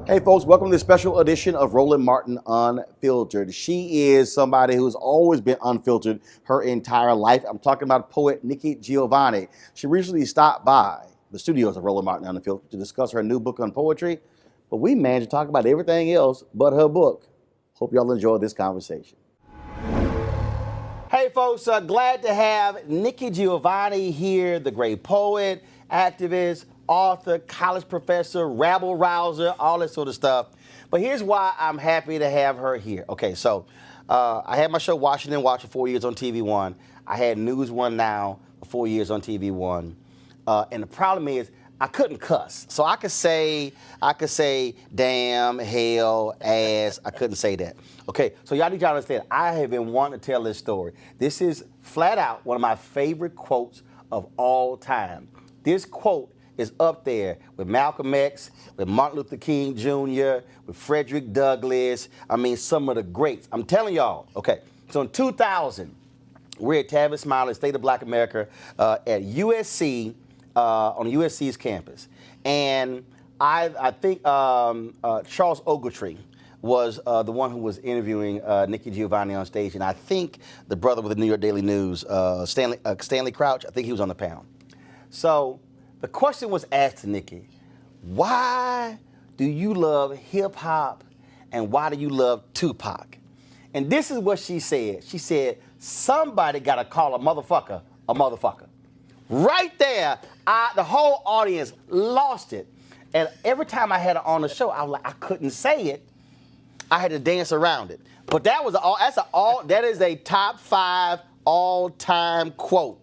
Hey folks, welcome to this special edition of Roland Martin Unfiltered. She is somebody who's always been unfiltered her entire life. I'm talking about poet Nikki Giovanni. She recently stopped by the studios of Roland Martin Unfiltered to discuss her new book on poetry, but we managed to talk about everything else but her book. Hope y'all enjoy this conversation. Hey folks, glad to have Nikki Giovanni here, the great poet, activist, author, college professor, rabble rouser, all that sort of stuff. But here's why I'm happy to have her here. Okay, so I had my show Washington Watch for 4 years on TV One. I had News One Now for 4 years on TV One. And the problem is I couldn't cuss. So I could say damn, hell, ass. I couldn't say that. Okay, so y'all need to understand, I have been wanting to tell this story. This is flat out one of my favorite quotes of all time. This quote is up there with Malcolm X, with Martin Luther King Jr., with Frederick Douglass. I mean, some of the greats. I'm telling y'all. Okay, so in 2000, we're at Tavis Smiley, State of Black America, at USC, on USC's campus. And I think Charles Ogletree was the one who was interviewing Nikki Giovanni on stage. And I think the brother with the New York Daily News, Stanley Crouch, I think he was on the panel. So the question was asked to Nikki, why do you love hip hop and why do you love Tupac? And this is what she said. She said, somebody got to call a motherfucker a motherfucker. Right there, the whole audience lost it. And every time I had her on the show, I was like, I couldn't say it. I had to dance around it. But that is a top 5 all-time quote.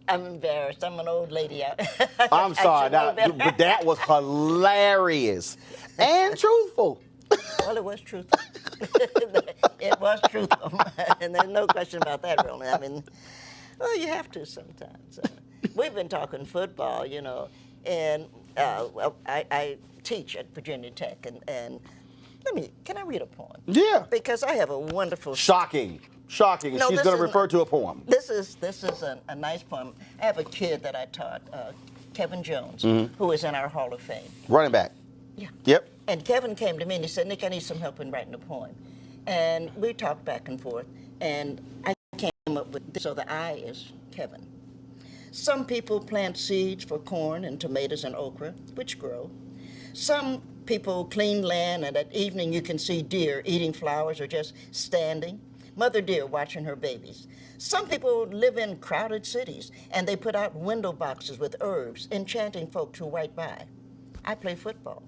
I'm embarrassed. I'm an old lady. I'm sorry, but that was hilarious and truthful. Well, it was truthful. It was truthful, and there's no question about that, Roland. I mean, well, you have to sometimes. We've been talking football, you know, and I teach at Virginia Tech, and can I read a poem? Yeah. Because I have a wonderful... Shocking. No, she's going to refer to a poem. This is a nice poem. I have a kid that I taught, Kevin Jones, who is in our Hall of Fame. Running back. Yeah. Yep. And Kevin came to me and he said, Nick, I need some help in writing a poem. And we talked back and forth, and I came up with this. So the I is Kevin. Some people plant seeds for corn and tomatoes and okra, which grow. Some people clean land, and at evening you can see deer eating flowers or just standing. Mother deer watching her babies. Some people live in crowded cities, and they put out window boxes with herbs, enchanting folks who write by. I play football.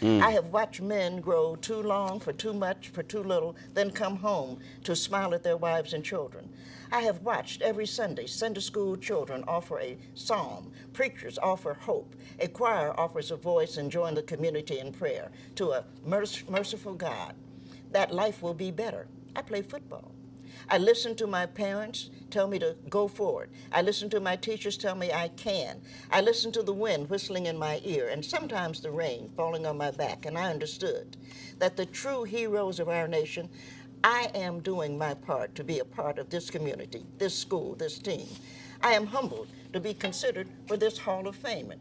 I have watched men grow too long for too much, for too little, then come home to smile at their wives and children. I have watched every Sunday school children offer a psalm, preachers offer hope, a choir offers a voice and join the community in prayer to a merciful God. That life will be better. I play football. I listen to my parents tell me to go forward. I listen to my teachers tell me I can. I listen to the wind whistling in my ear and sometimes the rain falling on my back, and I understood that the true heroes of our nation, I am doing my part to be a part of this community, this school, this team. I am humbled to be considered for this Hall of Fame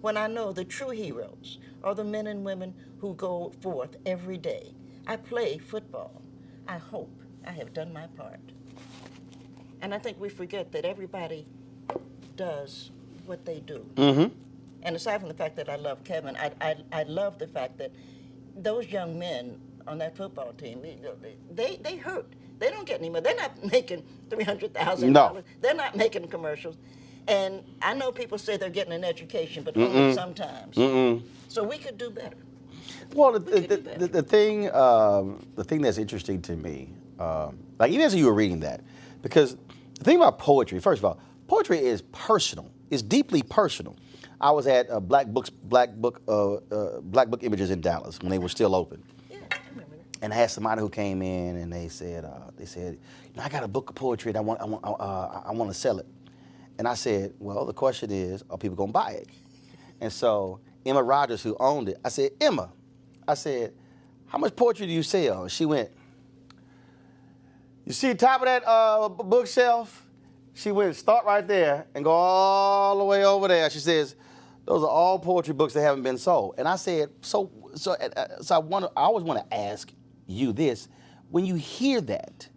when I know the true heroes are the men and women who go forth every day. I play football. I hope I have done my part. And I think we forget that everybody does what they do. Mm-hmm. And aside from the fact that I love Kevin, I love the fact that those young men on that football team, they hurt. They don't get any money. They're not making $300,000. No. They're not making commercials. And I know people say they're getting an education, but only sometimes. So we could do better. Well, the thing that's interesting to me, like even as you were reading that, because the thing about poetry, first of all, poetry is personal. It's deeply personal. I was at Black Book Images in Dallas when they were still open. Yeah, I remember that. And I had somebody who came in and they said, I got a book of poetry and I want to sell it. And I said, well, the question is, are people gonna buy it? And so Emma Rogers, who owned it, I said, Emma, I said, how much poetry do you sell? And she went, you see the top of that bookshelf? She went, start right there and go all the way over there. She says, those are all poetry books that haven't been sold. And I said, so I always want to ask you this. When you hear that,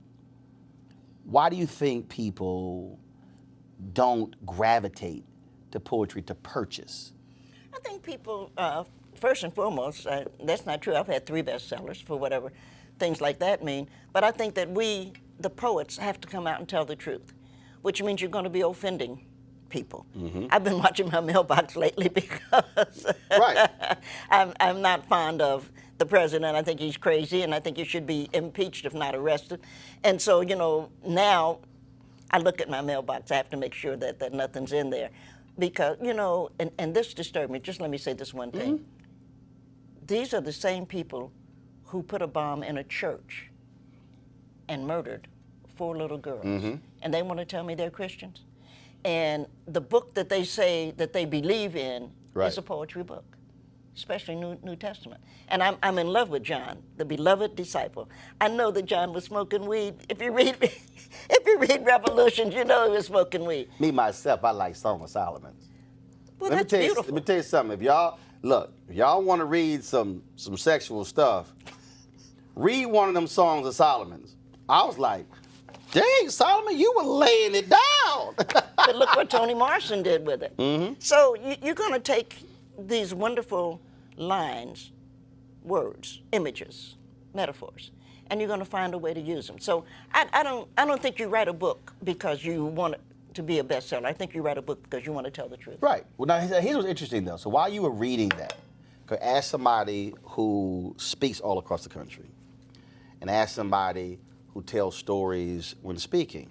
why do you think people don't gravitate to poetry to purchase? I think people, first and foremost, that's not true. I've had 3 bestsellers for whatever things like that mean. But I think that we, the poets, have to come out and tell the truth, which means you're going to be offending people. I've been watching my mailbox lately because Right. I'm not fond of the president. I think he's crazy, and I think he should be impeached if not arrested. And so, now I look at my mailbox. I have to make sure that nothing's in there. Because, and this disturbed me. Just let me say this one thing. These are the same people who put a bomb in a church and murdered 4 little girls. And they want to tell me they're Christians. And the book that they say that they believe in is a poetry book, especially New Testament. And I'm in love with John, the beloved disciple. I know that John was smoking weed. If you read Revolutions, you know he was smoking weed. Me, myself, I like Song of Solomon. Well, Let that's me beautiful. tell you something. If y'all want to read some sexual stuff, read one of them Songs of Solomon's. I was like, dang, Solomon, you were laying it down. But look what Toni Morrison did with it. So you're going to take these wonderful lines, words, images, metaphors, and you're going to find a way to use them. So I don't think you write a book because you want it to be a bestseller. I think you write a book because you want to tell the truth. Right. Well, now here's what's interesting though. So while you were reading that, ask somebody who speaks all across the country, and ask somebody who tells stories when speaking.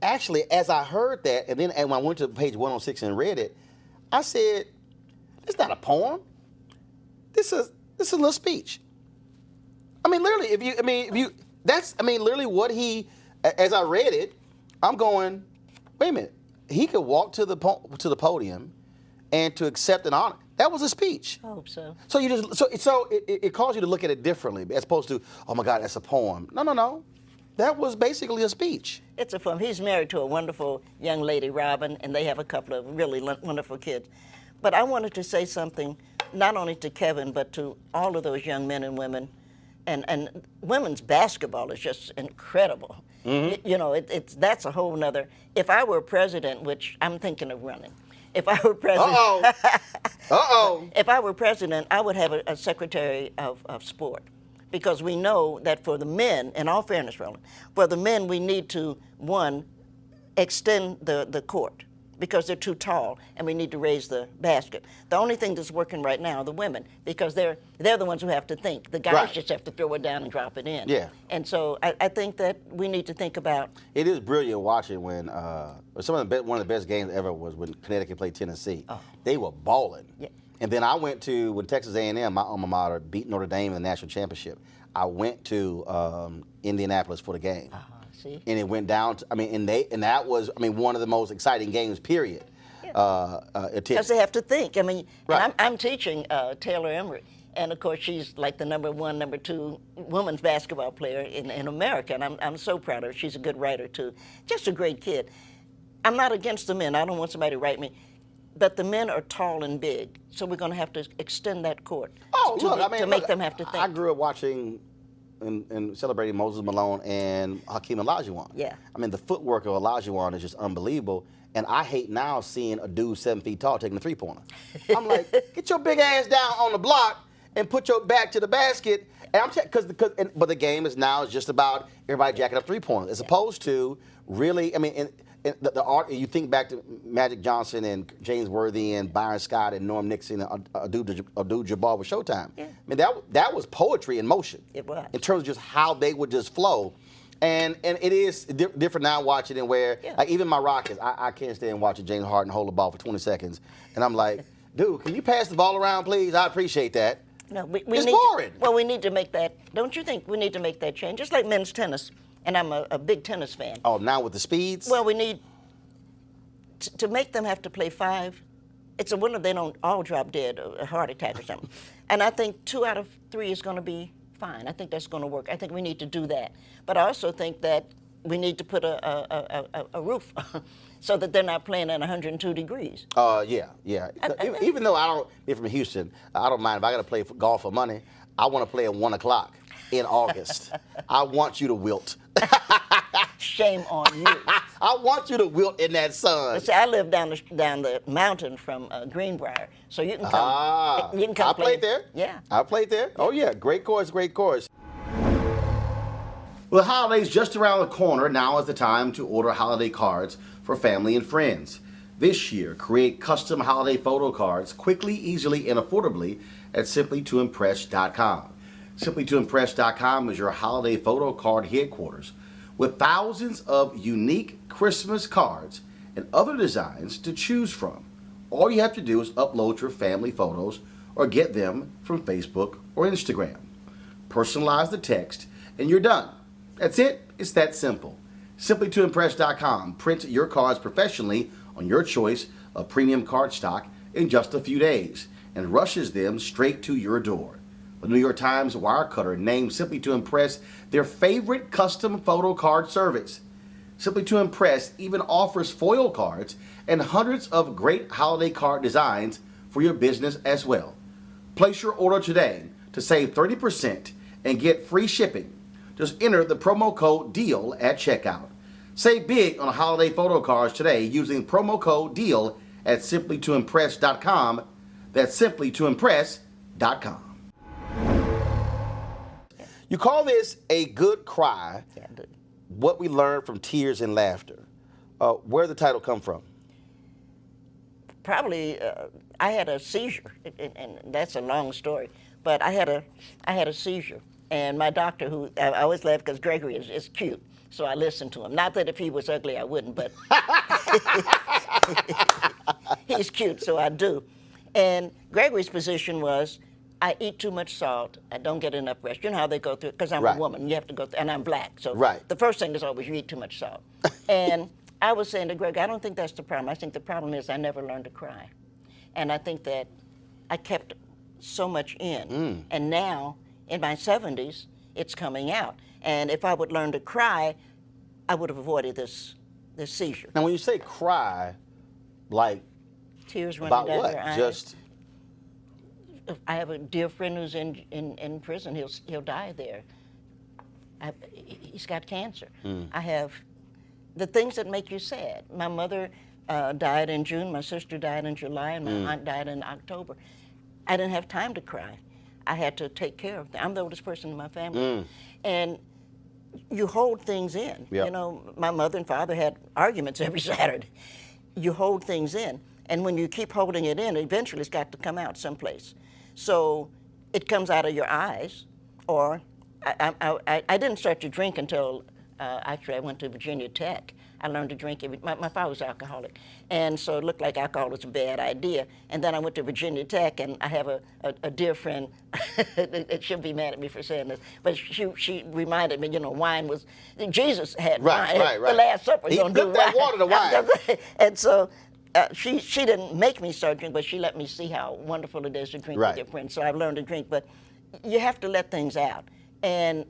Actually, as I heard that, and when I went to page 106 and read it, I said, "It's not a poem. This is a little speech." I mean, literally, literally what he. As I read it, I'm going, wait a minute. He could walk to the podium, and to accept an honor. That was a speech. I hope so. So it calls you to look at it differently, as opposed to, oh my God, that's a poem. No. That was basically a speech. It's a poem. He's married to a wonderful young lady, Robin, and they have a couple of really wonderful kids. But I wanted to say something, not only to Kevin, but to all of those young men and women. And women's basketball is just incredible. That's a whole nother. If I were president, which I'm thinking of running, if I were president, if I were president, I would have a secretary of sport, because we know that for the men, in all fairness, Roland, for the men we need to, one, extend the court, because they're too tall, and we need to raise the basket. The only thing that's working right now are the women, because they're the ones who have to think. The guys Right. just have to throw it down and drop it in. Yeah. And so I think that we need to think about. It is brilliant watching when one of the best games ever was when Connecticut played Tennessee. Oh. They were balling. Yeah. And then I went to, when Texas A&M, my alma mater, beat Notre Dame in the national championship, I went to Indianapolis for the game. See? And it went down to, and that was, one of the most exciting games, period. Because they have to think. Right. And I'm teaching Taylor Emery, and of course she's like the number 1, number 2 women's basketball player in America, and I'm so proud of her. She's a good writer too, just a great kid. I'm not against the men. I don't want somebody to write me, but the men are tall and big, so we're going to have to extend that court to make them have to think. I grew up watching and celebrating Moses Malone and Hakeem Olajuwon. Yeah. The footwork of Olajuwon is just unbelievable. And I hate now seeing a dude 7 feet tall taking a three-pointer. I'm like, get your big ass down on the block and put your back to the basket. And but the game is now just about everybody jacking up three-pointers, as opposed to really, the art. You think back to Magic Johnson and James Worthy and Byron Scott and Norm Nixon and Abdul-Jabbar with Showtime. Yeah. That was poetry in motion. It was. In terms of just how they would just flow. And it is different now watching it where, like, even my Rockets, I can't stand watching James Harden hold the ball for 20 seconds. And I'm like, dude, can you pass the ball around, please? I appreciate that. No, it's boring. Well, we need to make that, don't you think we need to make that change? Just like men's tennis, and I'm a big tennis fan. Oh, now with the speeds? Well, we need to make them have to play 5. It's a wonder they don't all drop dead, a heart attack or something. And I think 2 out of 3 is going to be fine. I think that's going to work. I think we need to do that. But I also think that we need to put a roof so that they're not playing at 102 degrees. Yeah. Even though I don't be from Houston, I don't mind if I got to play golf for money. I want to play at 1 o'clock in August. I want you to wilt. Shame on you. I want you to wilt in that sun. But see, I live down the mountain from Greenbrier, so you can come. You can come. I played there. Yeah. I played there. Oh yeah, great course. Well, the holiday's just around the corner. Now is the time to order holiday cards for family and friends. This year, create custom holiday photo cards quickly, easily, and affordably at simplytoimpress.com. Simplytoimpress.com is your holiday photo card headquarters, with thousands of unique Christmas cards and other designs to choose from. All you have to do is upload your family photos or get them from Facebook or Instagram. Personalize the text and you're done. That's it. It's that simple. Simplytoimpress.com. Print your cards professionally on your choice of premium cardstock in just a few days and rushes them straight to your door. The New York Times Wirecutter named Simply to Impress their favorite custom photo card service. Simply to Impress even offers foil cards and hundreds of great holiday card designs for your business as well. Place your order today to save 30% and get free shipping. Just enter the promo code DEAL at checkout. Save big on holiday photo cards today using promo code DEAL at simplytoimpress.com. That's simplytoimpress.com. You call this a good cry. Yeah, I do. What we learned from tears and laughter. Where did the title come from? Probably, I had a seizure, and that's a long story. But I had a seizure, and my doctor, who I always laugh because Gregory is cute, so I listened to him. Not that if he was ugly I wouldn't, but he's cute, so I do. And Gregory's position was, I eat too much salt. I don't get enough rest. You know how they go through it, because I'm Right. a woman. You have to go through, and I'm black. So Right. the first thing is always you eat too much salt. And I was saying to Greg, I don't think that's the problem. I think the problem is I never learned to cry. And I think that I kept so much in. And now, in my 70s, it's coming out. And if I would learn to cry, I would have avoided this seizure. Now, when you say cry, like, Tears running about down what? your eyes. Just, I have a dear friend who's in prison. He'll die there. He's got cancer. I have the things that make you sad. My mother died in June. My sister died in July, and my aunt died in October. I didn't have time to cry. I had to take care of them. I'm the oldest person in my family, and you hold things in. Yep. You know, my mother and father had arguments every Saturday, you hold things in. And when you keep holding it in, eventually it's got to come out someplace. So it comes out of your eyes, or I didn't start to drink until, actually I went to Virginia Tech. I learned to drink my father was alcoholic, and so it looked like alcohol was a bad idea. And then I went to Virginia Tech, and I have a dear friend, she'll be mad at me for saying this, but she reminded me, wine was, Jesus had wine. Right. The Last Supper, He don't flipped do that wine. water to wine. And so she didn't make me start drinking, but she let me see how wonderful it is to drink with your friends. So I've learned to drink, but you have to let things out. And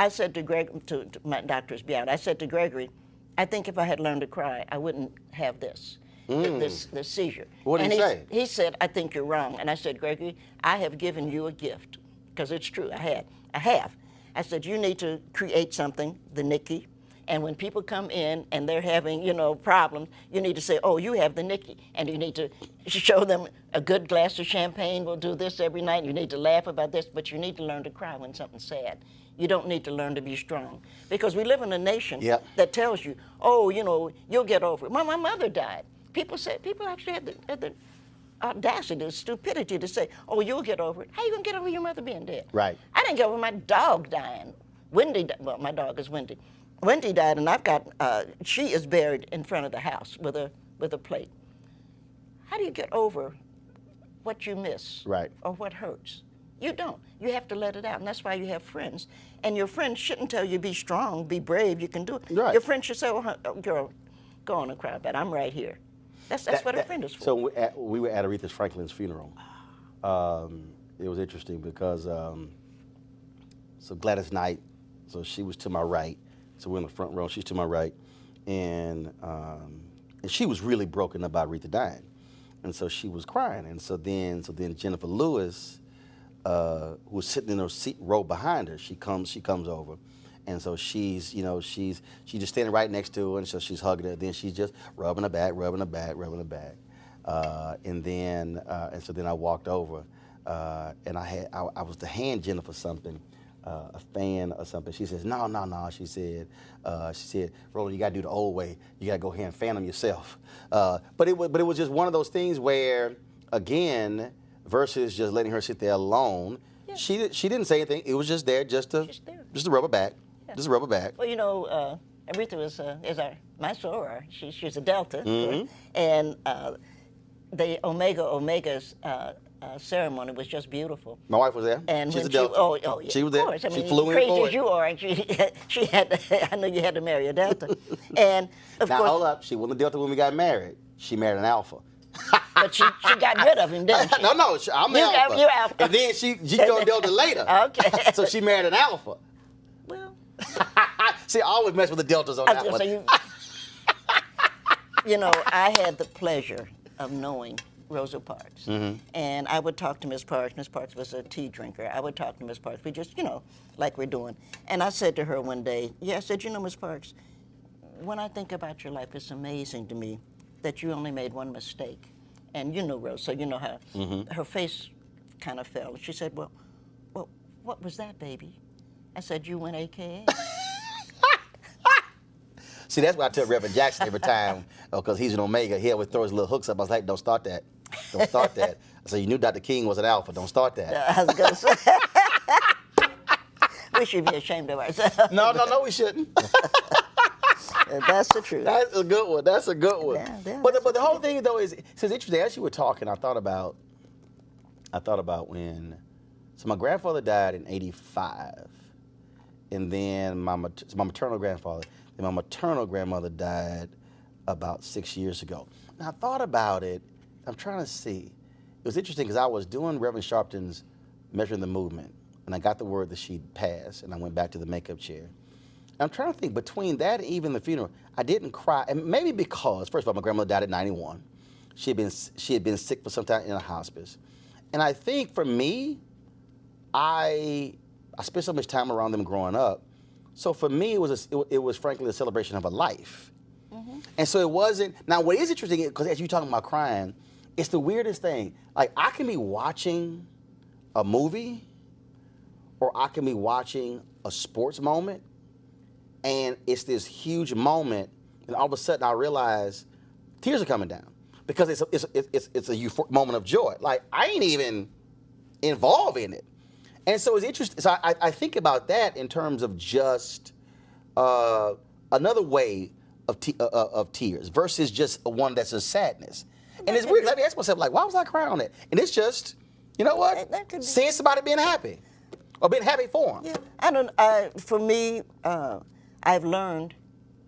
I said to Greg, to my doctors be out, I said to Gregory, I think if I had learned to cry, I wouldn't have this seizure. What did he say? He said, I think you're wrong. And I said, Gregory, I have given you a gift, because it's true, I have. I said, you need to create something, the Nikki, and when people come in and they're having, problems, you need to say, oh, you have the Nikki. And you need to show them a good glass of champagne. We'll do this every night. You need to laugh about this, but you need to learn to cry when something's sad. You don't need to learn to be strong. Because we live in a nation that tells you, oh, you'll get over it. My mother died. People actually had the audacity, the stupidity to say, oh, you'll get over it. How you gonna get over your mother being dead? Right. I didn't get over my dog dying. Well, my dog is Wendy. Wendy died, and I've got, she is buried in front of the house with a plate. How do you get over what you miss? Right. Or what hurts? You don't. You have to let it out, and that's why you have friends. And your friends shouldn't tell you, be strong, be brave, you can do it. Right. Your friends should say, oh, girl, go on and cry about it. I'm right here. That's what a friend is for. So we were at Aretha Franklin's funeral. It was interesting because, so Gladys Knight, so she was to my right. So we're in the front row, she's to my right. And she was really broken up about Aretha dying. And so she was crying. And so then Jennifer Lewis, who was sitting in her row behind her, she comes over. And so she's just standing right next to her, and so she's hugging her. Then she's just rubbing her back. And so then I walked over, and I was to hand Jennifer something, a fan or something. She says, no. She said, Roland, you gotta do the old way. You gotta go ahead and fan them yourself. But it was just one of those things where, again, versus just letting her sit there alone. Yeah. She didn't say anything. It was just there, just to rub her back. Yeah. Just rub her back. Well, Aretha is my soror. She's a Delta, mm-hmm. And the Omega's ceremony was just beautiful. My wife was there. And she's a Delta. Yeah, she was there. Of course. I mean, she flew in crazy for as you are, and she had. I know you had to marry a Delta, and of now course. Hold up, she wasn't a Delta when we got married. She married an Alpha. But she got rid of him, didn't she? No, I'm the Alpha. You're Alpha. And then she joined Delta later. Okay. So she married an Alpha. Well. See, I always mess with the Deltas on that one. I had the pleasure of knowing Rosa Parks. Mm-hmm. And I would talk to Miss Parks. Miss Parks was a tea drinker. I would talk to Miss Parks. We just, like we're doing. And I said to her one day, I said, Miss Parks, when I think about your life, it's amazing to me that you only made one mistake. And you know Rose, so you know how mm-hmm. her face kind of fell. She said, well, what was that, baby? I said, you went AKA. See, that's why I tell Reverend Jackson every time, because he's an Omega, he always throws his little hooks up. I was like, don't start that. Don't start that. I said, you knew Dr. King was an Alpha. Don't start that. I was going to say. We should be ashamed of ourselves. No, we shouldn't. That's the truth. That's a good one. Yeah, but the whole thing, though, is interesting. As you were talking, I thought about when, so my grandfather died in '85, and then my maternal grandfather, and my maternal grandmother died about 6 years ago. And I thought about it. I'm trying to see. It was interesting because I was doing Reverend Sharpton's Measuring the Movement, and I got the word that she'd passed, and I went back to the makeup chair. I'm trying to think, between that and even the funeral, I didn't cry, and maybe because, first of all, my grandmother died at 91. She had been sick for some time in a hospice. And I think for me, I spent so much time around them growing up, so for me, it was frankly a celebration of a life. Mm-hmm. And so it wasn't, now what is interesting, because as you're talking about crying, it's the weirdest thing. Like, I can be watching a movie, or I can be watching a sports moment, and it's this huge moment, and all of a sudden I realize, tears are coming down because it's a moment of joy. Like, I ain't even involved in it. And so it's interesting. So I think about that in terms of just another way of tears versus just one that's a sadness. And it's weird. Let me ask myself, like, why was I crying on that? And it's just, you know what? Seeing somebody being happy or being happy for them. Yeah, I don't. For me, I've learned,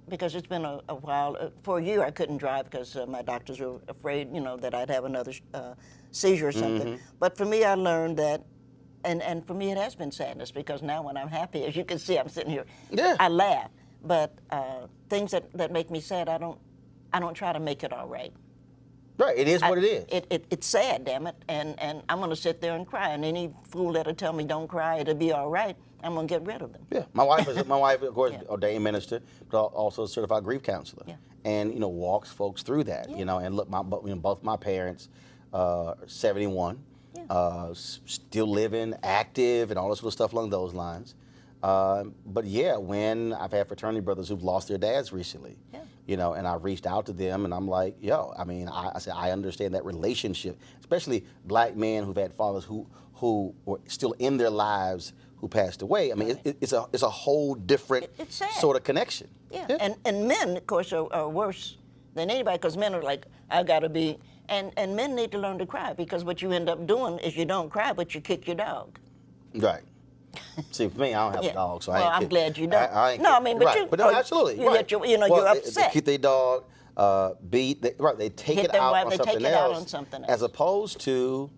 because it's been a while. For a year, I couldn't drive because my doctors were afraid, that I'd have another seizure or something. But for me, I learned that, and for me, it has been sadness, because now when I'm happy, as you can see, I'm sitting here, I laugh. But things that make me sad, I don't try to make it all right. Right, it is what it is. It's sad, damn it, and I'm going to sit there and cry. And any fool that'll tell me don't cry, it'll be all right, I'm going to get rid of them. Yeah, my wife, of course, ordained minister, but also a certified grief counselor, and walks folks through that. And look, both my parents, 71, still living, active, and all this sort of stuff along those lines. But yeah, when I've had fraternity brothers who've lost their dads recently, and I reached out to them, and I'm like, I said, I understand that relationship, especially black men who've had fathers who were still in their lives who passed away. I mean, it's a whole different sort of connection. Yeah. And men, of course, are worse than anybody, because men are like, I got to be, and men need to learn to cry, because what you end up doing is you don't cry, but you kick your dog. Right. See, for me, I don't have a dog, so I'm glad you don't. I ain't no, I mean, but right. No, absolutely. You get you're upset. They keep their dog beat. They take it out on something else. As opposed to,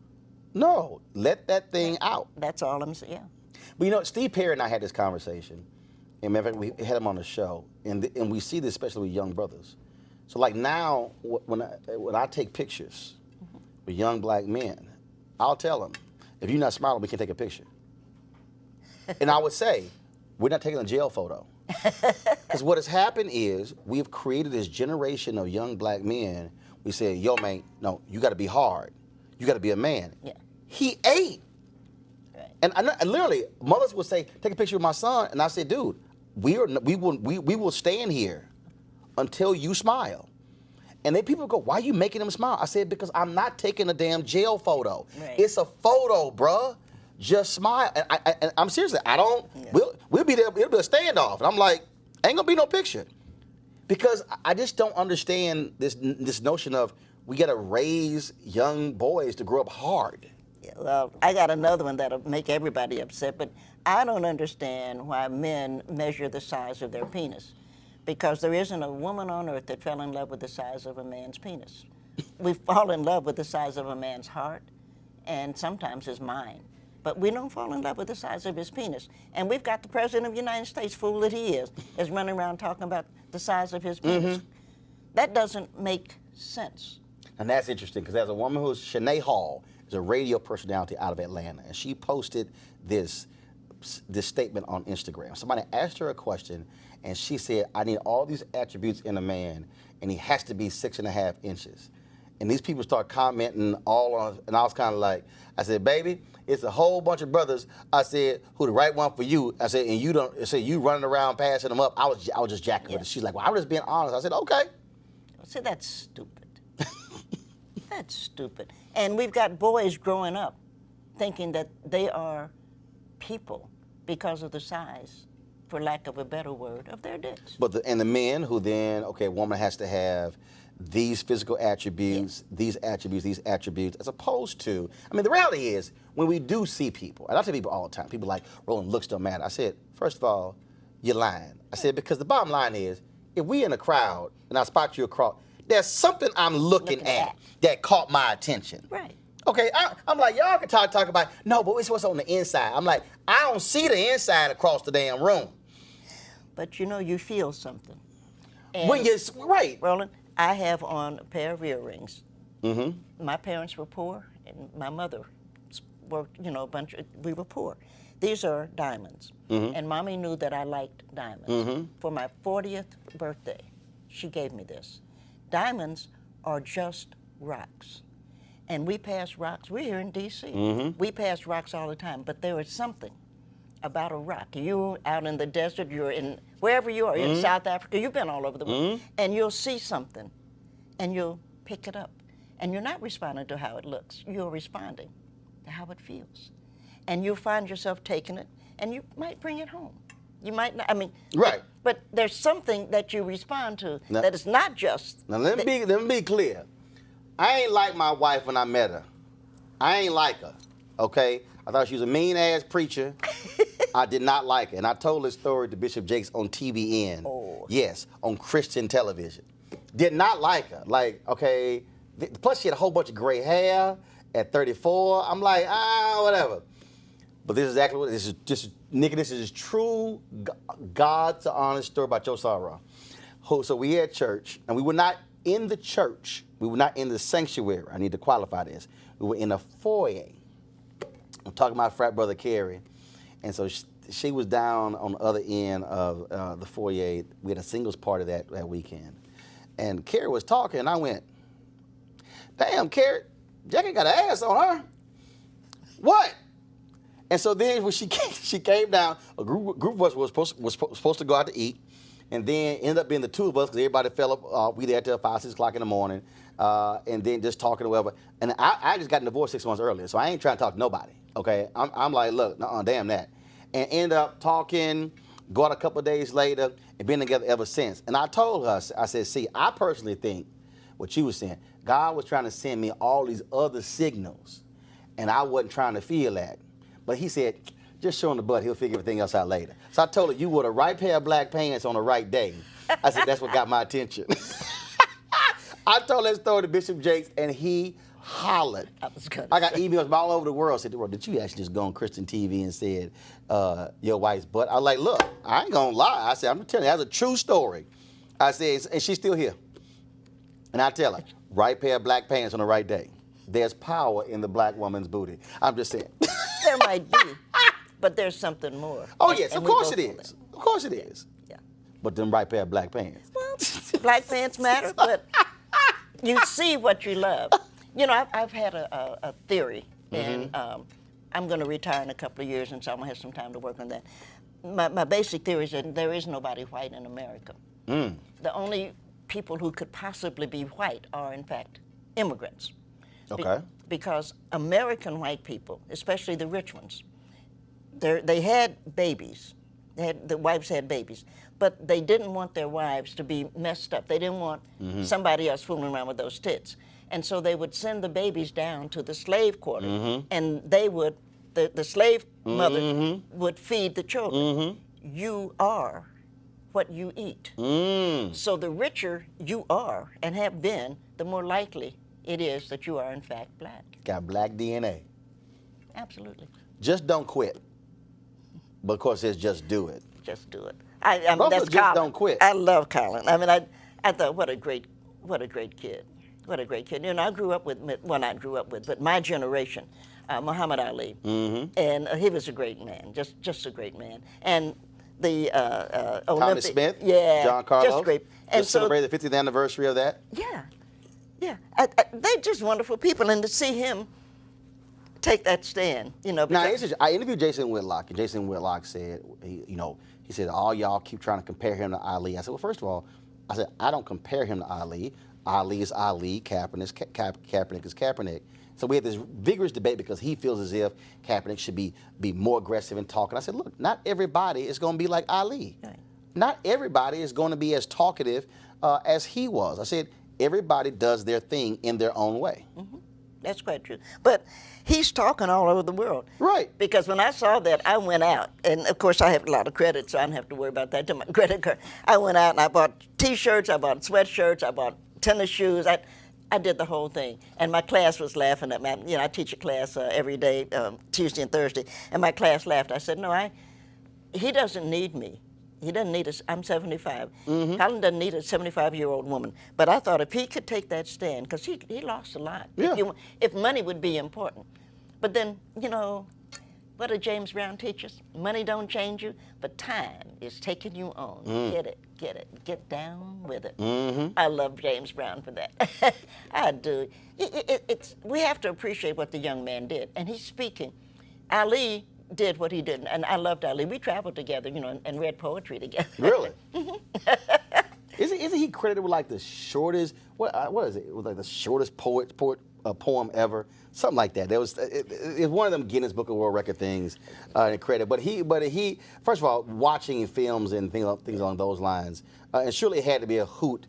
no, let that thing out. That's all I'm saying. Yeah. But Steve Perry and I had this conversation, and matter of fact, we had him on the show, and we see this especially with young brothers. So like now, when I take pictures with young black men, I'll tell them, if you're not smiling, we can take a picture. And I would say, we're not taking a jail photo. Because what has happened is we've created this generation of young black men. We say, yo, man, no, you got to be hard. You got to be a man. Yeah. He ate. Right. And literally, mothers would say, take a picture of my son. And I said, dude, we will stand here until you smile. And then people go, why are you making him smile? I said, because I'm not taking a damn jail photo. Right. It's a photo, bruh. Just smile. And I'm seriously, we'll be there, it'll be a standoff. And I'm like, ain't gonna be no picture. Because I just don't understand this notion of we gotta raise young boys to grow up hard. Yeah, well, I got another one that'll make everybody upset, but I don't understand why men measure the size of their penis. Because there isn't a woman on earth that fell in love with the size of a man's penis. We fall in love with the size of a man's heart, and sometimes his mind. But we don't fall in love with the size of his penis. And we've got the President of the United States, fool that he is running around talking about the size of his penis. That doesn't make sense. And that's interesting, because there's a woman who's Shanae Hall, is a radio personality out of Atlanta, and she posted this statement on Instagram. Somebody asked her a question, and she said, I need all these attributes in a man, and he has to be 6.5 inches. And these people start commenting all on, and I was kind of like, I said, baby, it's a whole bunch of brothers, I said, who the right one for you. I said, and you don't, I said, you running around passing them up. I was just jacking with it. She's like, well, I'm just being honest. I said, okay. See, that's stupid. That's stupid. And we've got boys growing up thinking that they are people because of the size, for lack of a better word, of their dicks. But the men who then, okay, a woman has to have these physical attributes, these attributes, as opposed to, I mean, the reality is, when we do see people, and I tell people all the time, people like, Roland, looks don't matter. I said, first of all, you're lying. I said, because the bottom line is, if we in a crowd and I spot you across, there's something I'm looking at that caught my attention. Right. Okay, I'm like, y'all can talk about, no, but it's what's on the inside. I'm like, I don't see the inside across the damn room. But you feel something. And when you're, right. Roland, I have on a pair of earrings. My parents were poor, and my mother worked, we were poor. These are diamonds. And Mommy knew that I liked diamonds. For my 40th birthday, she gave me this. Diamonds are just rocks. And we pass rocks. We're here in D.C. We pass rocks all the time, but there is something about a rock. You're out in the desert, you're in, wherever you are, in South Africa, you've been all over the world, and you'll see something, and you'll pick it up. And you're not responding to how it looks. You're responding to how it feels. And you'll find yourself taking it, and you might bring it home. You might not, I mean, Right. but there's something that you respond to that is not just. Now let me be clear. I ain't like my wife when I met her. I ain't like her, okay? I thought she was a mean-ass preacher. I did not like her. And I told this story to Bishop Jakes on TBN. Oh. Yes, on Christian television. Did not like her. Like, okay, plus she had a whole bunch of gray hair at 34. I'm like, whatever. But this is exactly what this is. Just Nikki, this is true God's honest story about your sorrow. So we at church, and we were not in the church. We were not in the sanctuary. I need to qualify this. We were in a foyer. I'm talking about frat brother Carrie, and so she was down on the other end of the foyer. We had a singles party that weekend, and Carrie was talking, and I went, "Damn, Carrie, Jackie got an ass on her." What? And so then when she came down, a group of us was supposed to go out to eat, and then ended up being the two of us because everybody fell up. We there till 5, 6 o'clock in the morning, and then just talking or whatever. And I just got divorced 6 months earlier, so I ain't trying to talk to nobody. Okay, I'm like, look, damn that, and end up talking. Go out a couple of days later, and been together ever since. And I told her, I said, see, I personally think what you were saying, God was trying to send me all these other signals, and I wasn't trying to feel that. But he said, just show him the butt. He'll figure everything else out later. So I told her, you wore the right pair of black pants on the right day. I said, that's what got my attention. I told that story to Bishop Jakes, and he hollered. I got emails from all over the world. Said, did you actually just go on Christian TV and said your wife's butt? I was like, look, I ain't going to lie. I said, I'm telling you, that's a true story. I said, and she's still here. And I tell her, right pair of black pants on the right day. There's power in the black woman's booty. I'm just saying. There might be, but there's something more. Oh, yes, of course it is. Of course it is. Yeah. But them right pair of black pants. Well, black pants matter, but you see what you love. You know, I've had a theory, and I'm going to retire in a couple of years, and so I'm going to have some time to work on that. My basic theory is that there is nobody white in America. The only people who could possibly be white are, in fact, immigrants. Okay. Because American white people, especially the rich ones, they had babies. The wives had babies, but they didn't want their wives to be messed up. They didn't want somebody else fooling around with those tits. And so they would send the babies down to the slave quarter, and they would, the slave mother would feed the children. You are what you eat. So the richer you are and have been, the more likely it is that you are in fact black. Got black DNA. Absolutely. Just don't quit. But of course, it's just do it. Just do it. I mean, that's just Colin. don't quit. I love Colin. I mean, I thought, what a great kid. What a great kid. You know, I grew up with, well, not grew up with, but my generation, Muhammad Ali. And he was a great man, just a great man. And the Thomas Smith, yeah, John Carlos. Just great. And just celebrated the 50th anniversary of that. Yeah, yeah. They're just wonderful people, and to see him take that stand, you know. Now, I interviewed Jason Whitlock, and Jason Whitlock said, he said, all y'all keep trying to compare him to Ali. I said, well, first of all, I said, I don't compare him to Ali. Ali is Ali, Kaepernick is Kaepernick. So we had this vigorous debate because he feels as if Kaepernick should be more aggressive in talking. I said, look, not everybody is going to be like Ali. Right. Not everybody is going to be as talkative as he was. I said, everybody does their thing in their own way. That's quite true. But he's talking all over the world. Right. Because when I saw that, I went out. And, of course, I have a lot of credit, so I don't have to worry about that to my credit card. I went out and I bought T-shirts, I bought sweatshirts, I bought tennis shoes. I did the whole thing. And my class was laughing at me. You know, I teach a class every day, Tuesday and Thursday. And my class laughed. I said, no, he doesn't need me. He doesn't need us. I'm 75. Colin doesn't need a 75-year-old woman. But I thought if he could take that stand, because he lost a lot. Yeah. If money would be important. But then, you know, what did James Brown teach us? Money don't change you, but time is taking you on. Get down with it. I love James Brown for that. I do. We have to appreciate what the young man did. And he's speaking. Ali did what he did, and I loved Ali. We traveled together, you know, and read poetry together. Really? Isn't he credited with like the shortest? What is it? It was like the shortest poem ever, something like that. There was it's one of them Guinness Book of World Record things in credit. But he first of all, watching films and things along those lines, and surely it had to be a hoot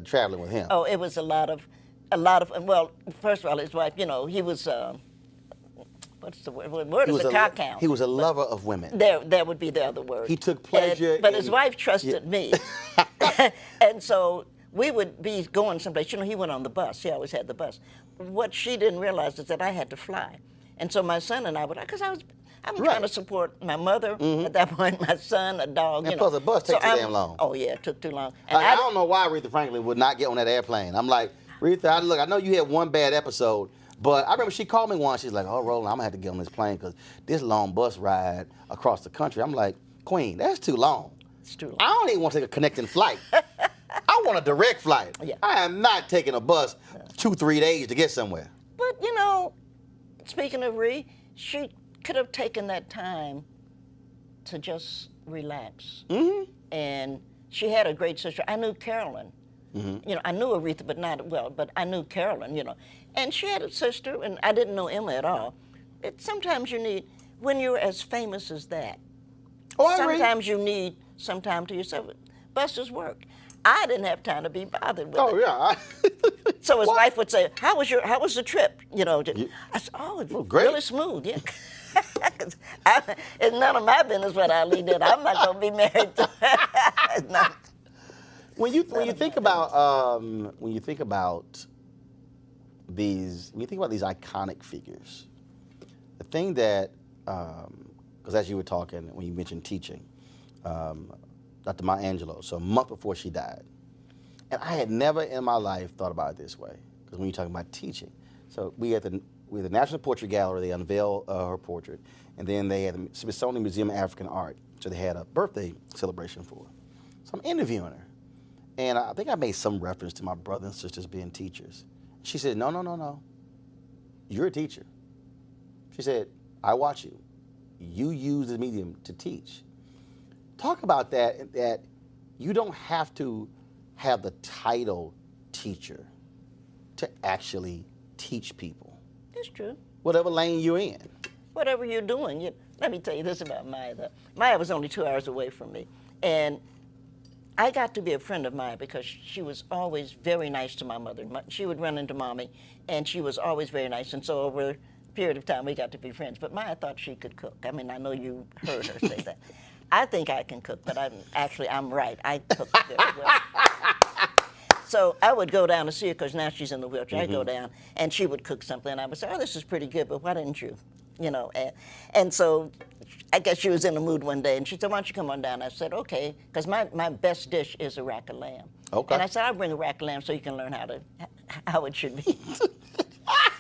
traveling with him. Oh, it was a lot of. Well, first of all, his wife. You know, he was. What's the word? What word is a cock count? He was a lover of women. There would be the other word. He took pleasure. But his wife trusted me, and so we would be going someplace. You know, he went on the bus. He always had the bus. What she didn't realize is that I had to fly, and so my son and I would, because I'm trying to support my mother at that point, my son, a dog. And plus, the bus takes too damn long. Oh yeah, it took too long. And I don't know why Aretha Franklin would not get on that airplane. I'm like, Aretha, look, I know you had one bad episode. But I remember she called me once. She's like, "Oh, Roland, I'm gonna have to get on this plane because this long bus ride across the country." I'm like, "Queen, that's too long. It's too long. I don't even want to take a connecting flight. I want a direct flight. Yeah. I am not taking a bus 2-3 days to get somewhere." But you know, speaking of she could have taken that time to just relax. Mm-hmm. And she had a great sister. I knew Carolyn. Mm-hmm. You know, I knew Aretha, but not well. But I knew Carolyn. You know, and she had a sister, and I didn't know Emma at all. Sometimes you need, when you're as famous as that. Oh, I agree. Sometimes you need some time to yourself. Buster's work. I didn't have time to be bothered with it. Oh yeah. So his wife would say, "How was the trip?" You know, I said, "Oh, it's great. really smooth." Yeah. It's none of my business what Ali did. I'm not gonna be married to her. It's not. When you think about these iconic figures, the thing that because as you were talking when you mentioned teaching, Dr. Maya Angelou, so a month before she died, and I had never in my life thought about it this way, because when you're talking about teaching, so we at the National Portrait Gallery, they unveiled her portrait, and then they had the Smithsonian Museum of African Art, so they had a birthday celebration for her. So I'm interviewing her. And I think I made some reference to my brothers and sisters being teachers. She said, no. You're a teacher. She said, I watch you. You use the medium to teach. Talk about that you don't have to have the title teacher to actually teach people. It's true. Whatever lane you're in. Whatever you're doing. Let me tell you this about Maya. Maya was only 2 hours away from me. And I got to be a friend of Maya because she was always very nice to my mother. She would run into Mommy, and she was always very nice. And so over a period of time, we got to be friends. But Maya thought she could cook. I mean, I know you heard her say that. I think I can cook, but I'm right. I cook very well. So I would go down to see her because now she's in the wheelchair. I'd go down, and she would cook something, and I would say, "Oh, this is pretty good, but why didn't you?" You know, and so I guess she was in the mood one day, and she said, "Why don't you come on down?" I said, "Okay," because my best dish is a rack of lamb. Okay. And I said, "I'll bring a rack of lamb so you can learn how it should be."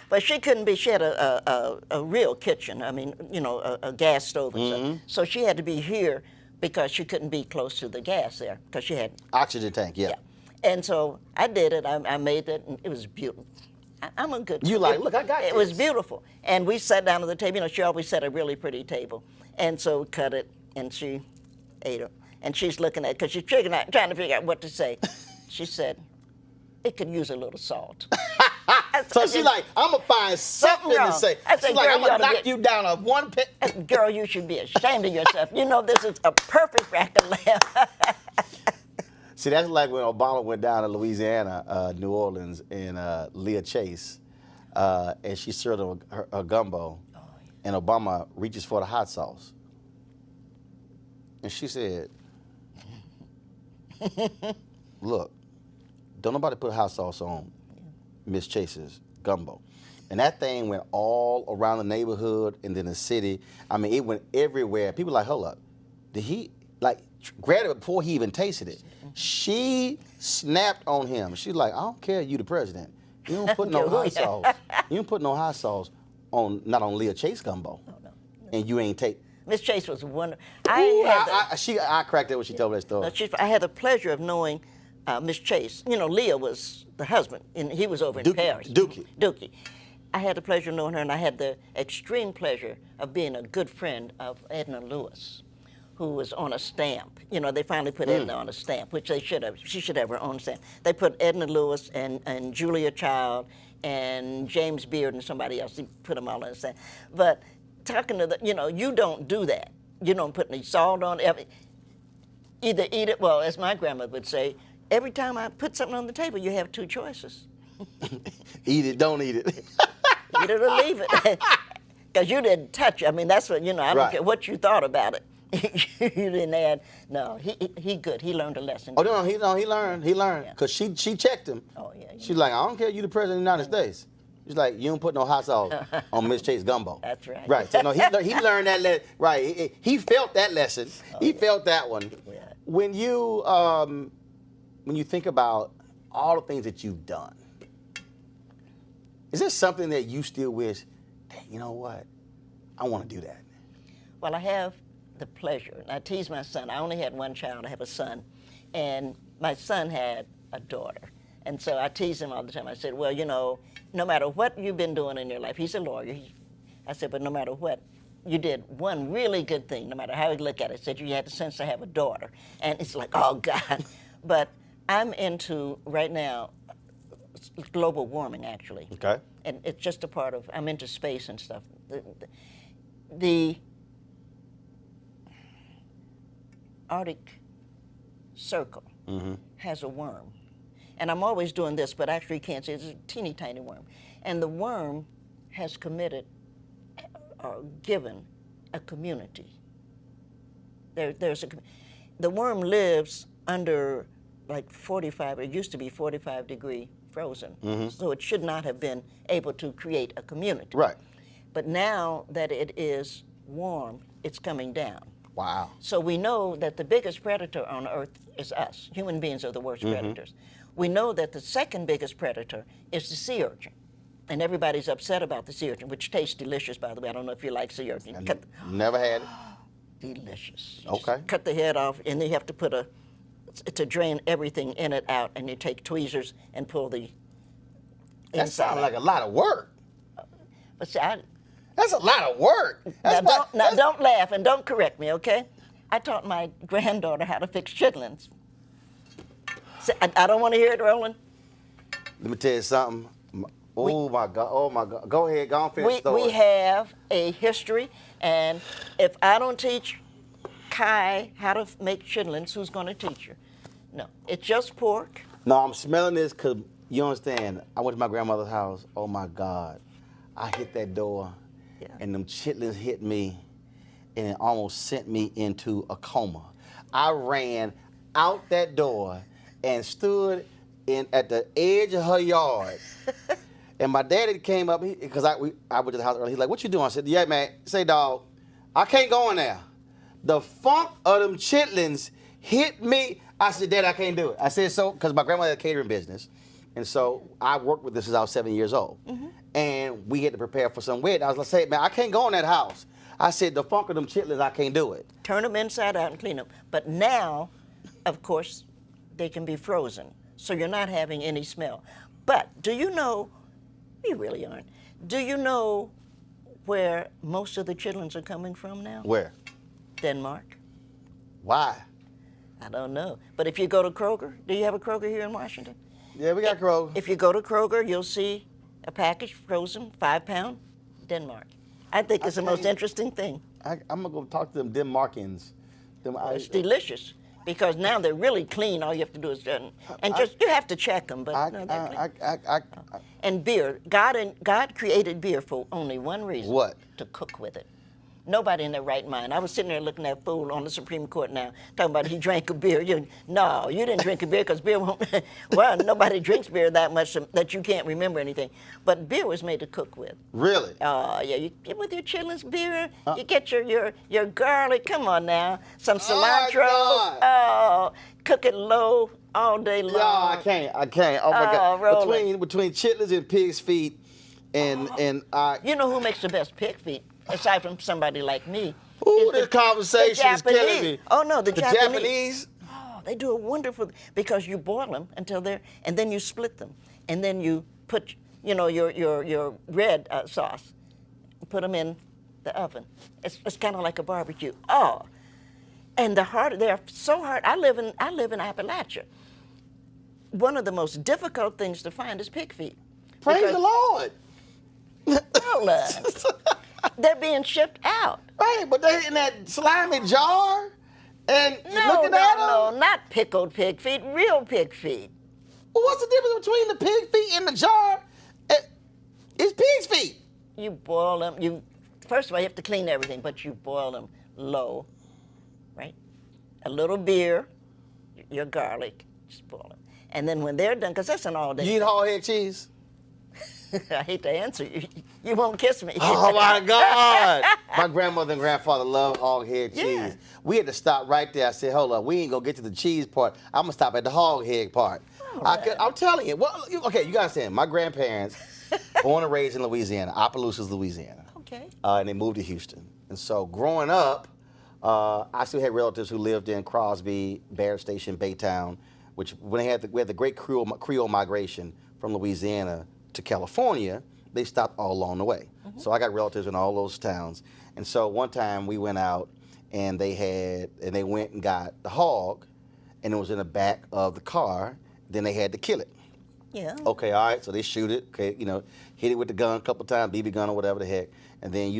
But she couldn't be. She had a real kitchen. I mean, you know, a gas stove and stuff. So she had to be here because she couldn't be close to the gas there because she had Oxygen tank, yeah. And so I did it. I made it, and it was beautiful. I'm a good cook. You like, look, I got it. It was beautiful. And we sat down at the table. You know, she always set a really pretty table. And so we cut it, and she ate it. And she's looking at it, because she's trying to figure out what to say. She said, "It could use a little salt." So she's like, I'm going to find something to say. I said, she's like, "Girl, I'm going to knock you down on one pit. Girl, you should be ashamed of yourself. You know this is a perfect rack of lamb. See, that's like when Obama went down to Louisiana, New Orleans, and Leah Chase, and she served her gumbo, and Obama reaches for the hot sauce. And she said, "Look, don't nobody put hot sauce on Miss Chase's gumbo." And that thing went all around the neighborhood and then the city. I mean, it went everywhere. People were like, hold up, did he, like, grabbed it before he even tasted it? She snapped on him. She's like, "I don't care, you the president. You don't put no hot sauce. You don't put no hot sauce on, not on Leah Chase gumbo. Oh, no. And you ain't take." Miss Chase was wonderful. I cracked it when she told me that story. I had the pleasure of knowing Miss Chase. You know, Leah was the husband, and he was over in Paris. Dookie. I had the pleasure of knowing her, and I had the extreme pleasure of being a good friend of Edna Lewis, who was on a stamp. You know, they finally put Edna on a stamp, which they should have. She should have her own stamp. They put Edna Lewis and Julia Child and James Beard and somebody else. They put them all on the stamp. But talking to the, you know, you don't do that. You don't put any salt on it. Either eat it, well, as my grandmother would say, every time I put something on the table, you have two choices. Eat it, don't eat it. Eat it or leave it. Because you didn't touch it. I mean, that's what, you know, I don't care what you thought about it. You didn't add, no, he good. He learned a lesson. Oh, no, he learned. Because Yeah. she checked him. Oh, yeah. She's like, I don't care, you the president of the United States. She's like, you don't put no hot sauce on Miss Chase gumbo. That's right. Right. So no, he learned that lesson. Right. He felt that lesson. He felt that one. Yeah. When you think about all the things that you've done, is there something that you still wish, dang, you know what? I want to do that. Well, I have the pleasure, and I tease my son. I only had one child. I have a son, and my son had a daughter. And so I tease him all the time. I said, well, you know, no matter what you've been doing in your life, he's a lawyer. I said, but no matter what, you did one really good thing, no matter how you look at it. I said, you had the sense to have a daughter. And it's like, oh, God. But I'm into, right now, global warming, actually. Okay. And it's just a part of, I'm into space and stuff. The Arctic Circle has a worm. And I'm always doing this, but actually you can't see it. It's a teeny tiny worm. And the worm has committed or given a community. The worm lives under like 45, it used to be 45-degree frozen. So it should not have been able to create a community. Right. But now that it is warm, it's coming down. Wow. So we know that the biggest predator on Earth is us. Human beings are the worst predators. We know that the second biggest predator is the sea urchin. And everybody's upset about the sea urchin, which tastes delicious, by the way. I don't know if you like sea urchin. Never had it. Delicious. You Okay. just cut the head off, and then you have to put to drain everything in it out, and you take tweezers and pull the That inside. sounds like a lot of work. But see, That's a lot of work. don't laugh and don't correct me, okay? I taught my granddaughter how to fix chitlins. I don't want to hear it, Roland. Let me tell you something. Oh my God. Go ahead, go on, finish the story. We have a history, and if I don't teach Kai how to make chitlins, who's going to teach her? No, it's just pork. No, I'm smelling this because, you understand, I went to my grandmother's house. Oh my God. I hit that door, and them chitlins hit me, and it almost sent me into a coma. I ran out that door and stood at the edge of her yard. And my daddy came up, because I went to the house early. He's like, what you doing? I said, yeah, man. Say, dog, I can't go in there. The funk of them chitlins hit me. I said, Dad, I can't do it. I said, so, because my grandmother had a catering business. And so I worked with this since I was 7 years old. And we had to prepare for some wedding. I was like, say, man, I can't go in that house. I said, the funk of them chitlins, I can't do it. Turn them inside out and clean them. But now, of course, they can be frozen. So you're not having any smell. But do you know, you really aren't, do you know where most of the chitlins are coming from now? Where? Denmark. Why? I don't know. But if you go to Kroger, do you have a Kroger here in Washington? Yeah, we got Kroger. If you go to Kroger, you'll see a package frozen, 5-pound, Denmark. I think it's the most interesting thing. I'm going to go talk to them Denmarkians. It's delicious because now they're really clean. All you have to do is you have to check them. But no, they're clean. And beer, God created beer for only one reason. What? To cook with it. Nobody in their right mind. I was sitting there looking at that fool on the Supreme Court now, talking about he drank a beer. No, you didn't drink a beer because beer won't. Well, nobody drinks beer that much that you can't remember anything. But beer was made to cook with. Really? Oh, yeah. You get with your chitlins beer. You get your garlic. Come on now. Some cilantro. Oh, cook it low all day long. No, I can't. Oh my God. Roland. Between chitlins and pig's feet, and You know who makes the best pig feet? Aside from somebody like me. Ooh, this conversation is killing me. Oh, no, the Japanese? Oh, they do a wonderful, because you boil them until and then you split them. And then you put, your red sauce, put them in the oven. It's kind of like a barbecue. Oh, And they're so hard. I live in Appalachia. One of the most difficult things to find is pig feet. Praise the Lord. Roland, they're being shipped out. Right, but they in that slimy jar, and you're No, looking at them. no, not pickled pig feet, real pig feet. Well, what's the difference between the pig feet in the jar? It's pig's feet. You boil them. First of all, you have to clean everything, but you boil them low, right? A little beer, your garlic, just boil them. And then when they're done, because that's an all-day. You eat hog-head cheese? I hate to answer you. You won't kiss me. Oh my God! My grandmother and grandfather loved hog-head cheese. Yeah. We had to stop right there. I said, "Hold up, we ain't gonna get to the cheese part. I'm gonna stop at the hog-head part." I'm telling you. Well, okay, you gotta understand. My grandparents, born and raised in Louisiana, Opelousas, Louisiana. Okay. And they moved to Houston. And so growing up, I still had relatives who lived in Crosby, Barrett Station, Baytown, which when we had the great Creole migration from Louisiana to California, they stopped all along the way. Mm-hmm. So I got relatives in all those towns. And so one time we went out and they went and got the hog, and it was in the back of the car. Then they had to kill it. Yeah. Okay, all right. So they shoot it. Okay, hit it with the gun a couple times, BB gun or whatever the heck, and then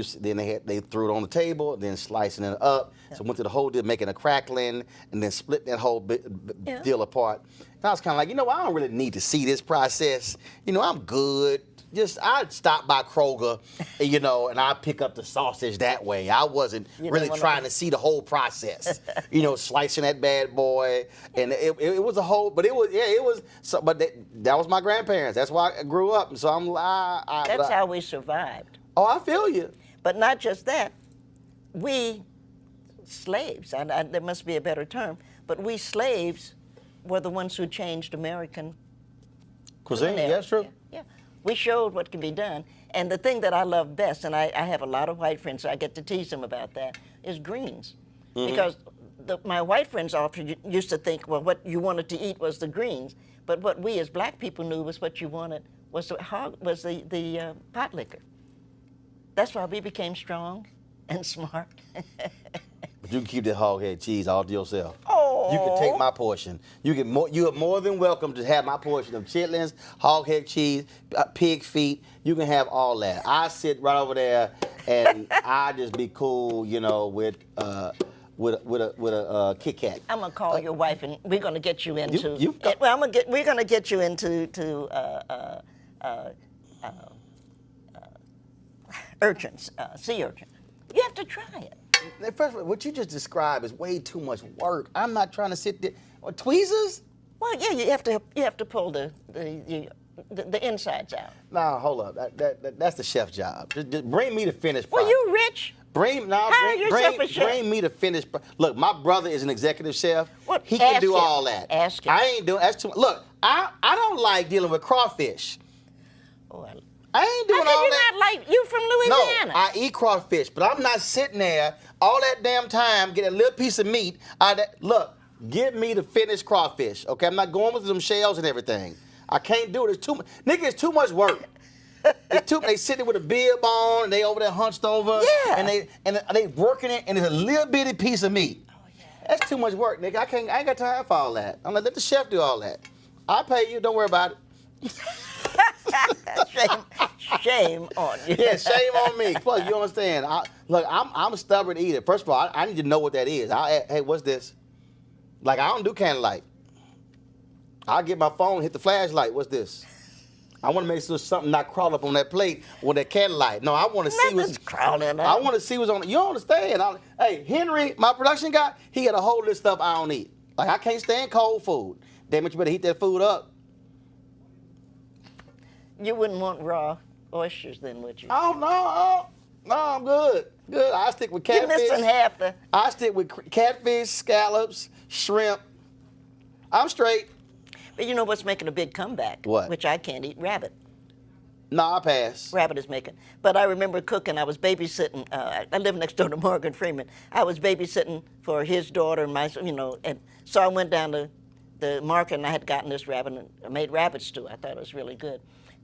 they threw it on the table, then slicing it up. Yeah. So went through the whole deal, making a crackling, and then split that whole deal apart. And I was kind of like, I don't really need to see this process. I'm good. I'd stop by Kroger, and I'd pick up the sausage that way. I wasn't really trying to see the whole process, slicing that bad boy. And it was a whole, but it was, so, but that was my grandparents. That's why I grew up. And so That's how we survived. Oh, I feel you. But not just that, we slaves, there must be a better term, but we slaves were the ones who changed American cuisine. Yeah, that's true. Yeah. We showed what can be done. And the thing that I love best, and I have a lot of white friends, so I get to tease them about that, is greens. Mm-hmm. Because my white friends often used to think, well, what you wanted to eat was the greens. But what we as black people knew was what you wanted was the pot liquor. That's why we became strong and smart. But you can keep that hog-head cheese all to yourself. Oh. You can take my portion. You are more than welcome to have my portion of chitlins, hog-head cheese, pig feet. You can have all that. I sit right over there, and I just be cool, with a Kit Kat. I'm gonna call your wife, and we're gonna get you into. We're gonna get you into urchins, sea urchin. You have to try it. First of all, what you just described is way too much work. I'm not trying to sit there. Tweezers? Well, yeah, you have to pull the insides out. No, hold up. That's the chef's job. Just bring me the finished Well, product. you rich. Bring me the finished. Look, my brother is an executive chef. What? He can do him. all that. Ask him. I ain't doing. That's too. Look, I don't like dealing with crawfish. Oh, I ain't doing all you that. not like you from Louisiana? No, I eat crawfish, but I'm not sitting there all that damn time getting a little piece of meat out of that. Look, give me the finished crawfish, okay? I'm not going with them shells and everything. I can't do it. It's too much. Nigga, it's too much work. They sitting with a bib on, and they over there hunched over. Yeah. And they working it, and it's a little bitty piece of meat. Oh, yeah. That's too much work, nigga. I ain't got time for all that. I'm like, let the chef do all that. I'll pay you. Don't worry about it. Shame on you. Yeah, shame on me. Plus, you understand. I'm a stubborn eater. First of all, I need to know what that is. Hey, what's this? Like, I don't do candlelight. I'll get my phone, hit the flashlight. What's this? I want to make sure something not crawl up on that plate with that candlelight. No, I want to see what's crawling. I want to see what's on it. You don't understand. Hey, Henry, my production guy, he got a whole list of stuff I don't eat. Like, I can't stand cold food. Damn it, you better heat that food up. You wouldn't want raw oysters then, would you? Oh, no, I'm good. Good. I stick with catfish. You're missing half the. I stick with catfish, scallops, shrimp. I'm straight. But you know what's making a big comeback? What? Which I can't eat, rabbit. No, I pass. Rabbit is making. But I remember cooking. I was babysitting. I live next door to Morgan Freeman. I was babysitting for his daughter and my, and so I went down to the market and I had gotten this rabbit and I made rabbit stew. I thought it was really good.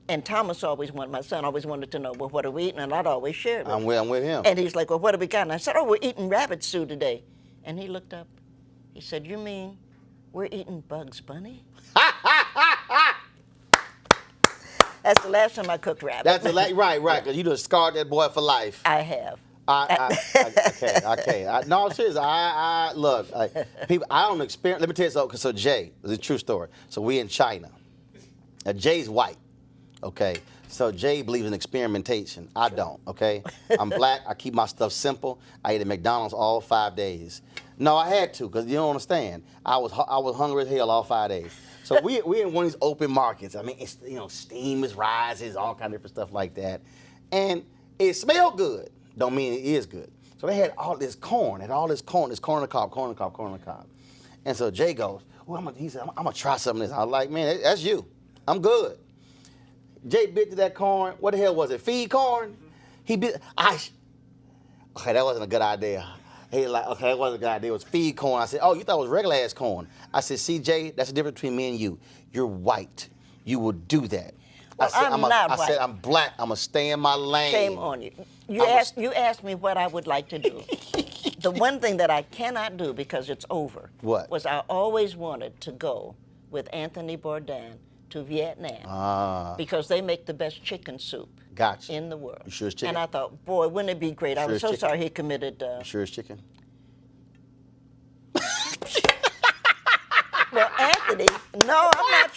And Thomas my son always wanted to know, well, what are we eating? And I'd always share it with him. I'm with him. And he's like, well, what have we got? And I said, oh, we're eating rabbit stew today. And he looked up. He said, "You mean we're eating Bugs Bunny?" That's the last time I cooked rabbit. That's right, because you just scarred that boy for life. I have. Okay. No, I'm serious. Look, people. I don't experience. Let me tell you something. So Jay, it's a true story. So we in China. Now Jay's white. Okay. So Jay believes in experimentation. I don't. Okay. I'm black. I keep my stuff simple. I ate at McDonald's all 5 days. No, I had to, because you don't understand. I was hungry as hell all 5 days. So we in one of these open markets. I mean, it's, steam is rising, all kind of different stuff like that, and it smelled good. Don't mean it is good. So they had all this corn, this corn on the cob. And so Jay goes, well, he said, I'm gonna try some of this. I was like, man, that's you. I'm good. Jay bit to that corn. What the hell was it? Feed corn? He bit. Okay, that wasn't a good idea. He like, okay, that wasn't a good idea. It was feed corn. I said, oh, you thought it was regular ass corn. I said, see, Jay, that's the difference between me and you. You're white. You will do that. Well, I'm not white. I said, I'm black. I'm going to stay in my lane. Shame on you. You asked me what I would like to do. The one thing that I cannot do because it's over was I always wanted to go with Anthony Bourdain to Vietnam because they make the best chicken soup in the world. You sure it's chicken? And I thought, boy, wouldn't it be great? I was so sorry he committed. You sure it's chicken? Well, Anthony, no, I'm not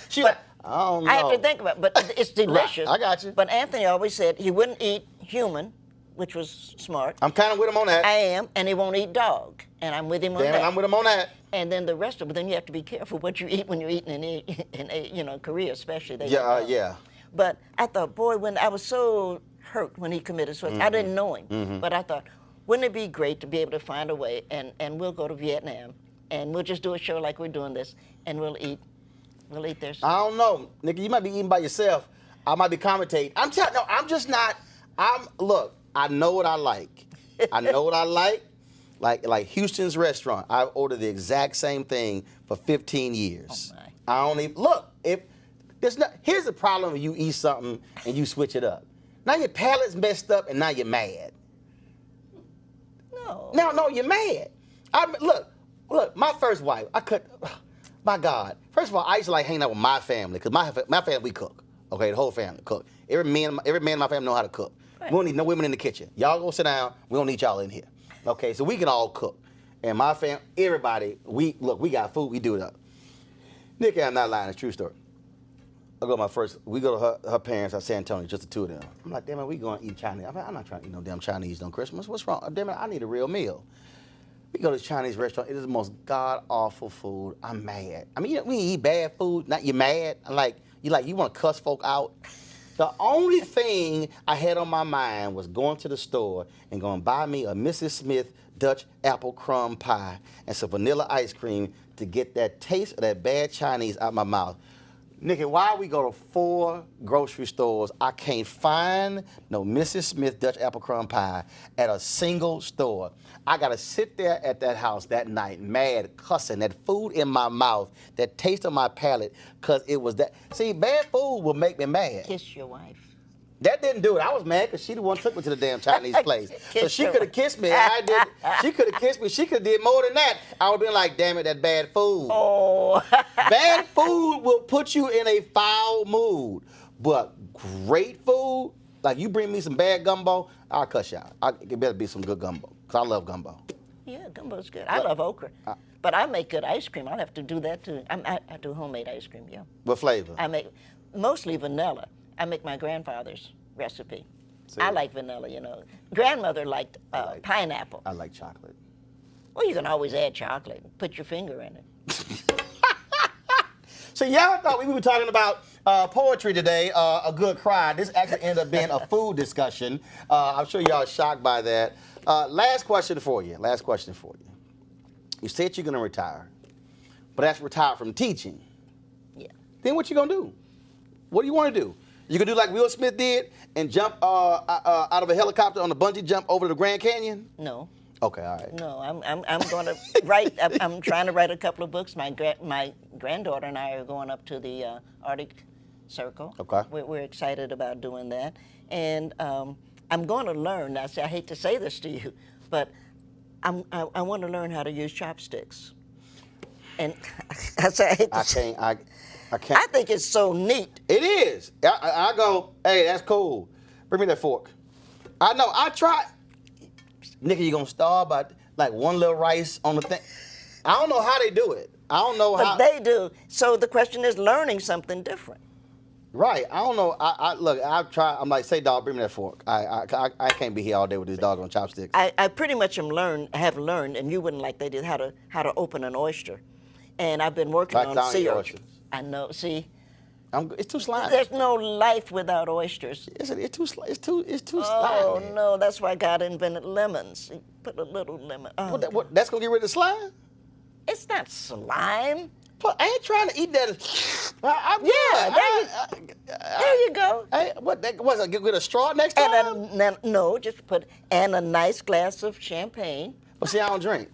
sure. I don't know. I have to think about it, but it's delicious. Right, I got you. But Anthony always said he wouldn't eat human, which was smart. I'm kind of with him on that. I am, and he won't eat dog, and I'm with him on that. Damn it, I'm with him on that. And then the rest of it, then you have to be careful what you eat when you're eating in Korea, especially. Yeah. But I thought, boy, when I was so hurt when he committed suicide, I didn't know him, but I thought, wouldn't it be great to be able to find a way, and we'll go to Vietnam, and we'll just do a show like we're doing this, and we'll eat their stuff. I don't know, Nikki. You might be eating by yourself. I might be commentating. I'm just not. Look. I know what I like. I know what I like. Like Houston's restaurant. I've ordered the exact same thing for 15 years. Oh my. I don't even look. Here's the problem when you eat something and you switch it up. Now your palate's messed up and now you're mad. No, you're mad. Look. My first wife. My God. First of all, I used to like hanging out with my family because my family we cook. Okay, the whole family cook. Every man in my family know how to cook. Right. We don't need no women in the kitchen. Y'all go sit down. We don't need y'all in here. Okay, so we can all cook. And my family, everybody, we got food. We do it up. Nikki, I'm not lying. It's a true story. We go to her parents at San Antonio, just the two of them. I'm like, damn it, we going to eat Chinese. I'm not trying to eat no damn Chinese on Christmas. What's wrong? Damn it, I need a real meal. We go to this Chinese restaurant. It is the most god-awful food. I'm mad. I mean, we eat bad food. Not you mad. You want to cuss folk out. The only thing I had on my mind was going to the store and going to buy me a Mrs. Smith Dutch apple crumb pie and some vanilla ice cream to get that taste of that bad Chinese out my mouth. Nikki, why we go to 4 grocery stores, I can't find no Mrs. Smith Dutch apple crumb pie at a single store. I got to sit there at that house that night, mad, cussing, that food in my mouth, that taste on my palate, because it was that. See, bad food will make me mad. Kiss your wife. That didn't do it. I was mad because she the one took me to the damn Chinese place. So she could have kissed me. I did. She could have kissed me. She could have did more than that. I would have been like, damn it, that bad food. Oh. Bad food will put you in a foul mood. But great food, like you bring me some bad gumbo, I'll cuss you out. It better be some good gumbo because I love gumbo. Yeah, gumbo's good. I love okra. But I make good ice cream. I'll have to do that too. I do homemade ice cream, yeah. What flavor? I make mostly vanilla. I make my grandfather's recipe. See? I like vanilla, Grandmother liked pineapple. I like chocolate. Well, you can always add chocolate. Put your finger in it. So y'all thought we were talking about poetry today, a good cry. This actually ended up being a food discussion. I'm sure y'all are shocked by that. Last question for you. You said you're going to retire, but that's retire from teaching. Yeah. Then what you going to do? What do you want to do? You can do like Will Smith did and jump out of a helicopter on the bungee jump over the Grand Canyon? No. Okay, all right. No, I'm going to write. I'm trying to write a couple of books. My granddaughter and I are going up to the Arctic Circle. Okay. We're excited about doing that, and I'm going to learn. Now, see, I hate to say this to you, but I want to learn how to use chopsticks. And I say, I can't. I I can't. think it's so neat. It is. I go, hey, that's cool. Bring me that fork. I know. I try. Nikki, you gonna starve by like one little rice on the thing? I don't know how they do it. I don't know But how. they do. So the question is learning something different. Right. I don't know. I look. I try. I'm like, say, dog, bring me that fork. I can't be here all day with this dog on chopsticks. I pretty much have learned, and you wouldn't like they did, how to open an oyster. And I've been working Like on down sea your oysters. I know. See, It's too slimy. there's no life without oysters. It's too Oh slimy. no, that's why God invented lemons. He put a little lemon. Oh, That's gonna get rid of the slime? it's not slime. But I ain't trying to eat that. There you go. What's it? Get rid of straw next time? No, just put a nice glass of champagne. Well, see, I don't drink.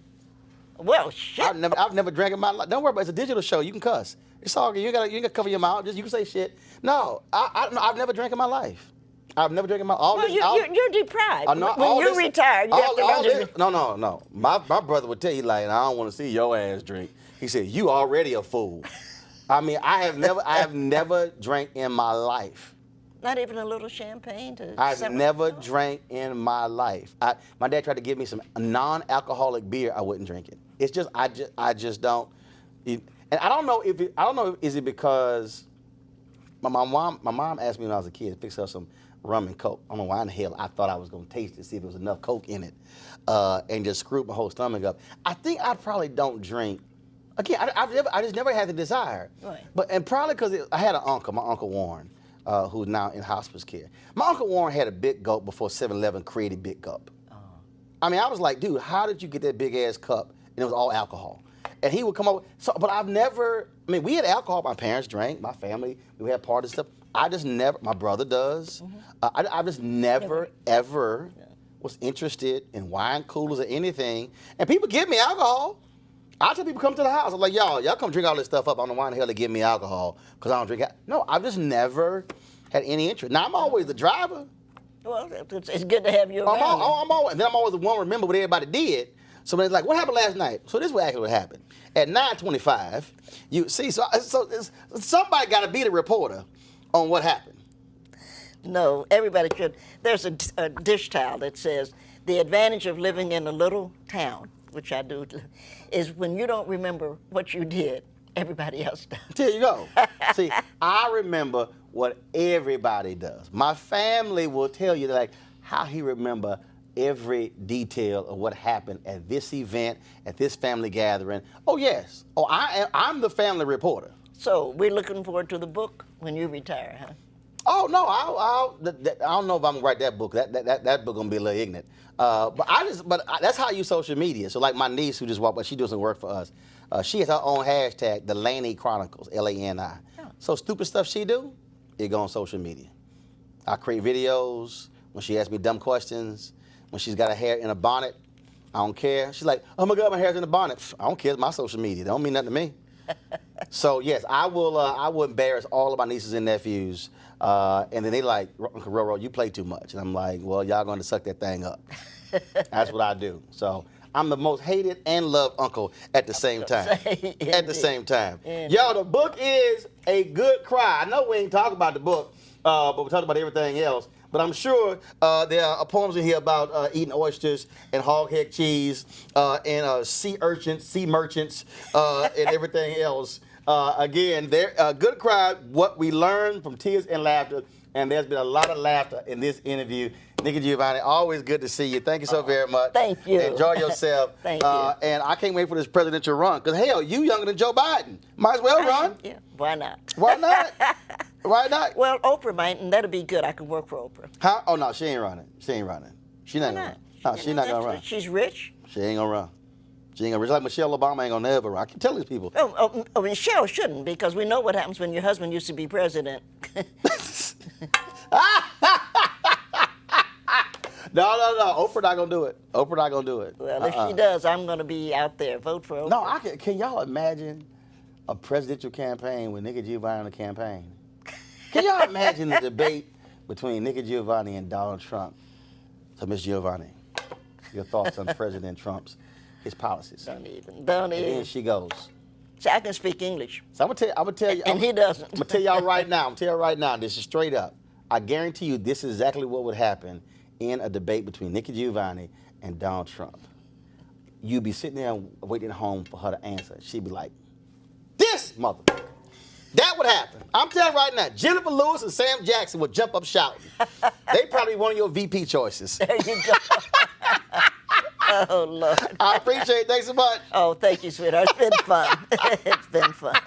Well, shit. I've never drank in my life. Don't worry about it. It's a digital show. You can cuss. It's all good. You ain't gotta cover your mouth. Just you can say shit. No, I've never drank in my life. I've never drank in my life. You're deprived. No, when you retire, you have to learn to drink. No. My brother would tell you, like, I don't want to see your ass drink. He said, you already a fool. I mean, I have never drank in my life. Not even a little champagne to I've never drank in my life. My dad tried to give me some non-alcoholic beer. I wouldn't drink it. It's just I just don't. And I don't know is it because my mom asked me when I was a kid to fix her some rum and Coke. I don't know why in the hell I thought I was gonna taste it, see if there was enough Coke in it, and just screwed my whole stomach up. I think I probably don't drink. Again, I just never had the desire. Right. And probably because I had an uncle, my Uncle Warren, who's now in hospice care. My Uncle Warren had a Big Gulp before 7-Eleven created Big Gulp. Oh. I mean, I was like, dude, how did you get that big ass cup? And it was all alcohol. And he would come over. But I've never. I mean, we had alcohol. My parents drank. My family. We had parties and stuff. I just never. My brother does. Mm-hmm. I just never ever was interested in wine coolers or anything. And people give me alcohol. I tell people come to the house. I'm like, y'all come drink all this stuff up. I don't know why in the hell they give me alcohol because I don't drink. No, I've just never had any interest. Now I'm always the driver. Well, it's good to have you around. I'm always the one to remember what everybody did. So when it's like, what happened last night? So this is actually what happened. At 9:25, you see, so somebody got to be the reporter on what happened. No, everybody should. There's a dish towel that says, the advantage of living in a little town, which I do, is when you don't remember what you did, everybody else does. There you go. See, I remember what everybody does. My family will tell you like how he remember every detail of what happened at this event, at this family gathering. Oh yes. Oh, I'm the family reporter. So we're looking forward to the book when you retire, huh? Oh no, I don't know if I'm gonna write that book. That book gonna be a little ignorant. But that's how I use social media. So like my niece who just walked by, she does some work for us. She has her own hashtag, the Laney Chronicles, Lani. Oh. So stupid stuff she do, it go on social media. I create videos when she asks me dumb questions. When she's got her hair in a bonnet, I don't care. She's like, oh my God, my hair's in a bonnet. I don't care. It's my social media. It don't mean nothing to me. So yes, I will embarrass all of my nieces and nephews. And then they like, Uncle Roro, you play too much. And I'm like, well, y'all going to suck that thing up. That's what I do. So I'm the most hated and loved uncle at the same time. At the same time. Y'all, the book is A Good Cry. I know we ain't talking about the book, but we're talking about everything else. But I'm sure there are poems in here about eating oysters and hoghead cheese and sea urchins, sea merchants, and everything else. Again, Good Cry, what we learned from tears and laughter. And there's been a lot of laughter in this interview. Nikki Giovanni, always good to see you. Thank you so very much. Thank you. Enjoy yourself. Thank you. And I can't wait for this presidential run. Because, hell, you younger than Joe Biden. Might as well run. Yeah, why not? Why not? Why not? Well, Oprah might, and that'll be good. I could work for Oprah. Huh? Oh, no, she ain't running. She ain't running. She's not going to run. No, she's not going to run. She's rich. She ain't going to run. She ain't going to run. Like Michelle Obama ain't going to never run. I can tell these people. Oh, Michelle shouldn't, because we know what happens when your husband used to be president. No. Oprah not gonna do it. Oprah not gonna do it. Well, if she does, I'm gonna be out there. Vote for Oprah. No, can y'all imagine a presidential campaign with Nikki Giovanni on the campaign? Can y'all imagine the debate between Nikki Giovanni and Donald Trump? So, Miss Giovanni, your thoughts on President Trump's his policies. Don't even. And then she goes. See, I can speak English. So I'm gonna tell you. And he doesn't. I'm gonna tell y'all right now. This is straight up. I guarantee you, this is exactly what would happen in a debate between Nikki Giovanni and Donald Trump. You'd be sitting there waiting at home for her to answer. She'd be like, "This motherfucker." That would happen. I'm telling you right now. Jennifer Lewis and Sam Jackson would jump up shouting. They probably one of your VP choices. There you go. Oh, Lord. I appreciate it. Thanks so much. Oh, thank you, sweetheart. It's been fun. It's been fun.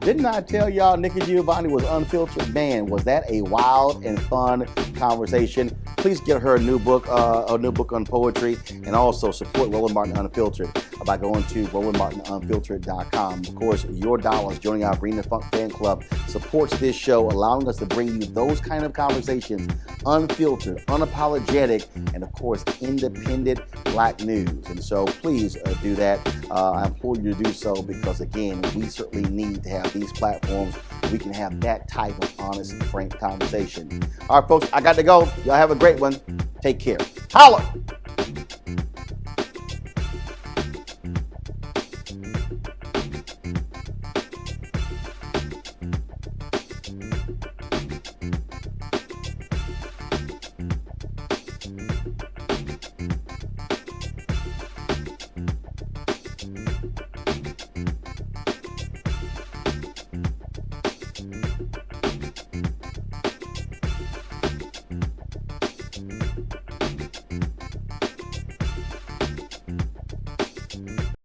Didn't I tell y'all Nikki Giovanni was unfiltered? Man, was that a wild and fun conversation. Please get her a new book on poetry, and also support Roland Martin Unfiltered by going to RolandMartinUnfiltered.com. Of course, your dollars joining our Bring the Funk fan club supports this show, allowing us to bring you those kind of conversations, unfiltered, unapologetic, and of course, independent Black news. And so please do that. I implore you to do so because, again, we certainly need to have these platforms where we can have that type of honest and frank conversation. All right, folks, I got to go. Y'all have a great one. Take care. Holla!